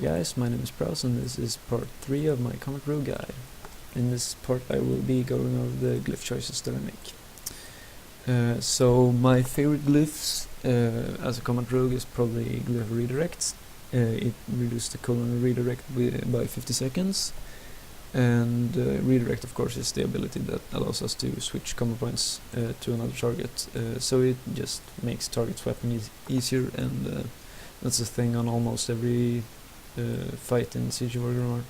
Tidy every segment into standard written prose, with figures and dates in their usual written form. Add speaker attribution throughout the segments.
Speaker 1: guys, my name is Prowz and this is part 3 of my Comet Rogue guide. In this part I will be going over the glyph choices that I make. So my favorite glyphs as a Comet Rogue is probably Glyph Redirect. It reduces the colon redirect by 50 seconds. And redirect, of course, is the ability that allows us to switch combo points to another target. So it just makes target swapping easier, and that's a thing on almost every fight in Siege of Orgrimmar.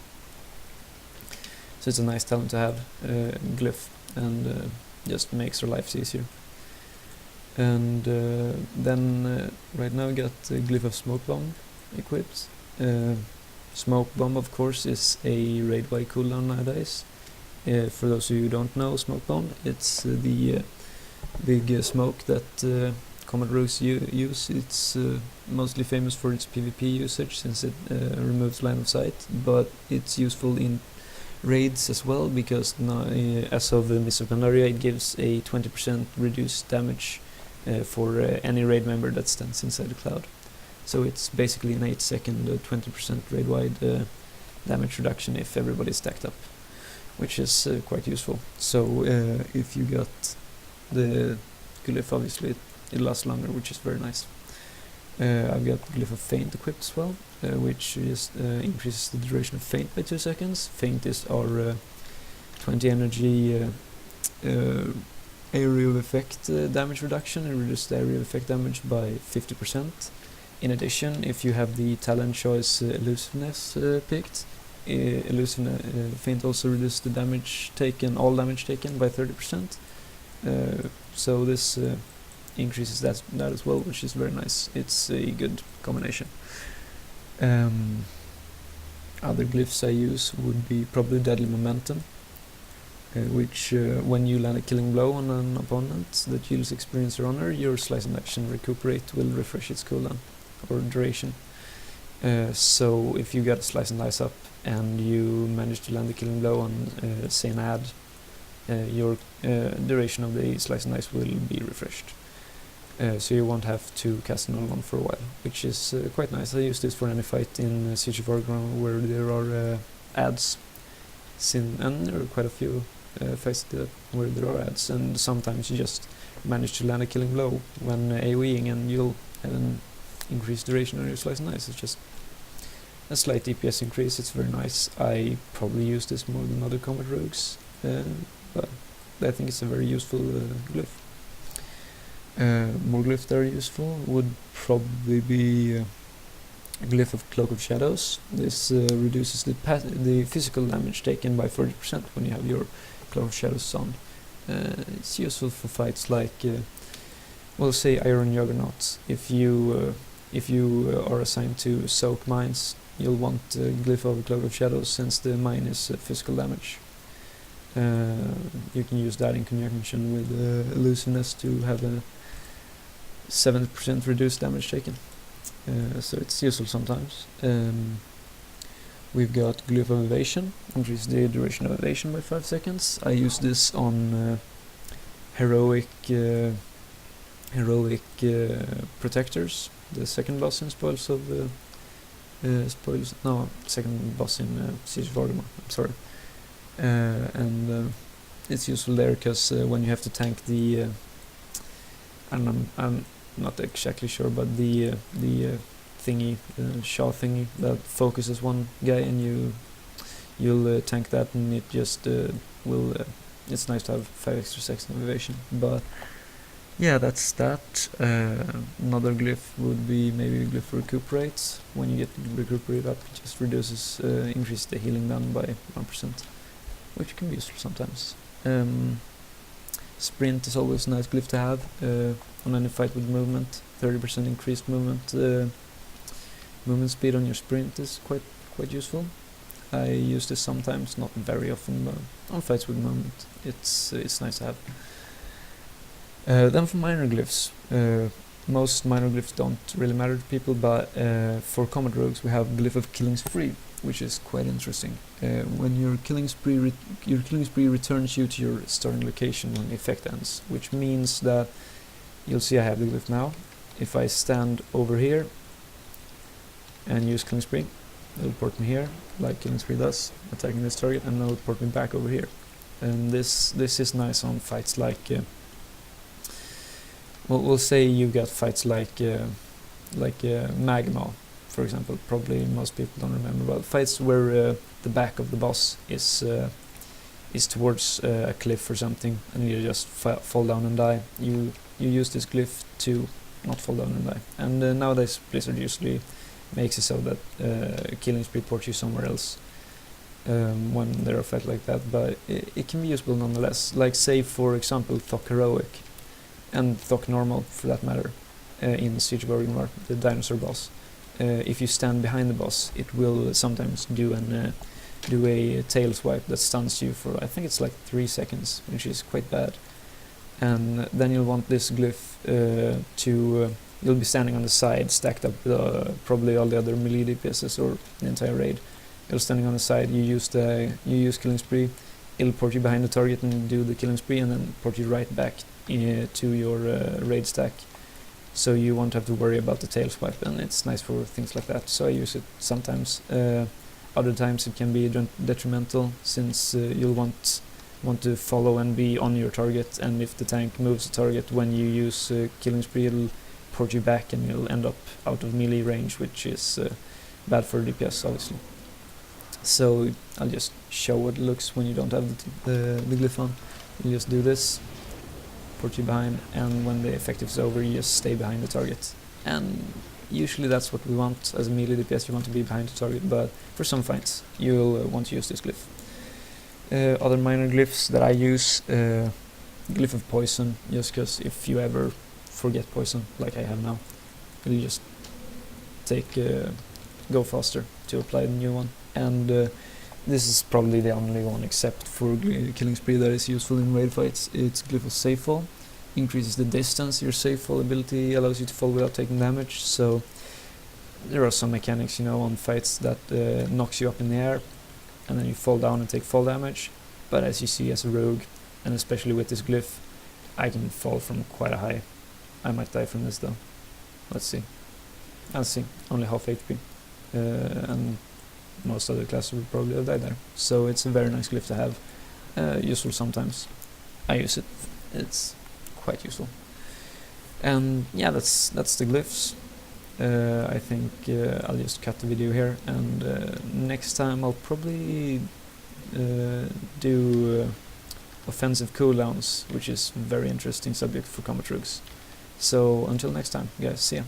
Speaker 1: So it's a nice talent to have, Glyph, and just makes our lives easier. And then right now we got Glyph of Smoke Bomb equipped. Smoke Bomb, of course, is a raid-wide cooldown nowadays. For those of you who don't know Smoke Bomb, it's the big smoke that Comet Rogues use. It's mostly famous for its PvP usage, since it removes line of sight, but it's useful in raids as well, because as of Mists of Pandaria, it gives a 20% reduced damage for any raid member that stands inside the cloud. So it's basically an 8-second 20% raid-wide damage reduction if everybody's stacked up, which is quite useful. So if you got the Glyph, obviously it lasts longer, which is very nice. I've got Glyph of Feint equipped as well, which just increases the duration of Feint by 2 seconds. Feint is our 20 energy area of effect damage reduction, and reduces the area of effect damage by 50%. In addition, if you have the talent choice Elusiveness picked, Feint also reduces the damage taken, all damage taken, by 30%. So this increases that as well, which is very nice. It's a good combination. Other glyphs I use would be probably Deadly Momentum, which when you land a killing blow on an opponent that yields experience or honor, your Slice and Action Recuperate will refresh its cooldown or duration. So if you get a Slice and Dice up and you manage to land a killing blow on say an ad, your duration of the Slice and Dice will be refreshed. So you won't have to cast another one for a while, which is quite nice. I use this for any fight in Siege of Orgrimmar where there are ads, and there are quite a few fights where there are ads, and sometimes you just manage to land a killing blow when AoEing, and you'll have an increased duration on your Slice and Dice. It's just a slight DPS increase. It's very nice. I probably use this more than other Comet Rogues, but I think it's a very useful glyph. More glyphs that are useful would probably be a Glyph of Cloak of Shadows. This reduces the physical damage taken by 40% when you have your Cloak of Shadows on. It's useful for fights like, well, say Iron Juggernaut. If you are assigned to soak mines, you'll want Glyph of Cloak of Shadows, since the mine is physical damage. You can use that in conjunction with Elusiveness to have a 70% reduced damage taken. So it's useful sometimes. We've got Glyph of Evasion, increase the duration of evasion by 5 seconds. I use this on heroic protectors, the second boss in second boss in Siege of Orgrimmar, I'm sorry. And it's useful there because when you have to tank the I'm not exactly sure, but the thingy, Shaw thingy that focuses one guy, and you'll tank that, and it just will. It's nice to have 5 extra seconds of evasion. But yeah, that's that. Another glyph would be maybe Glyph Recuperate. When you get Recuperate up, it just reduces, increases the healing down by 1%, which can be useful sometimes. Sprint is always a nice glyph to have on any fight with movement. 30% increased movement speed on your sprint is quite useful. I use this sometimes, not very often, but on fights with movement, it's nice to have. Then for minor glyphs, most minor glyphs don't really matter to people, but for Comet Rogues we have Glyph of Killing Spree, which is quite interesting. When your killing spree returns you to your starting location when the effect ends, which means that you'll see I have the glyph now. If I stand over here and use killing spree, it'll port me here, like Killing Spree does, attacking this target, and it'll port me back over here. And this is nice on fights like, we'll say you got fights like Magma, for example. Probably most people don't remember, but fights where the back of the boss is towards a cliff or something, and you just fall down and die. You use this glyph to not fall down and die. And nowadays Blizzard usually makes it so that Killing Spree ports you somewhere else when there are fights like that, but it can be useful nonetheless. Like, say for example Thok Heroic and Thok Normal for that matter, in Siege of Orgrimmar, the dinosaur boss. If you stand behind the boss, it will sometimes do a tail swipe that stuns you for, I think it's like 3 seconds, which is quite bad. And then you'll want this glyph you'll be standing on the side, stacked up probably all the other melee DPSs or the entire raid. You're standing on the side, you use Killing Spree, it'll port you behind the target and do the Killing Spree, and then port you right back to your raid stack. So you won't have to worry about the tail swipe, and it's nice for things like that. So I use it sometimes. Other times it can be detrimental, since you'll want to follow and be on your target, and if the tank moves the target when you use Killing Spree, it'll port you back and you'll end up out of melee range, which is bad for DPS obviously. So I'll just show what it looks when you don't have the glyph on. You just do this, port you behind, and when the effective is over you just stay behind the target. And usually that's what we want as a melee DPS, you want to be behind the target, but for some fights you'll want to use this glyph. Other minor glyphs that I use, Glyph of Poison, just because if you ever forget poison like I have now, you just go faster to apply the new one. And this is probably the only one except for Killing Spree that is useful in raid fights. It's Glyph of Safe Fall. Increases the distance your safe fall ability allows you to fall without taking damage. So there are some mechanics, on fights that knocks you up in the air and then you fall down and take fall damage. But as you see, as a rogue, and especially with this glyph, I can fall from quite a high. I might die from this though. Let's see. I'll see. Only half HP. And most other classes will probably have died there. So it's a very nice glyph to have. Useful sometimes. I use it. It's quite useful. And yeah, that's the glyphs. I think I'll just cut the video here, and next time I'll probably do offensive cooldowns, which is a very interesting subject for combat rogues. So until next time, guys, see ya.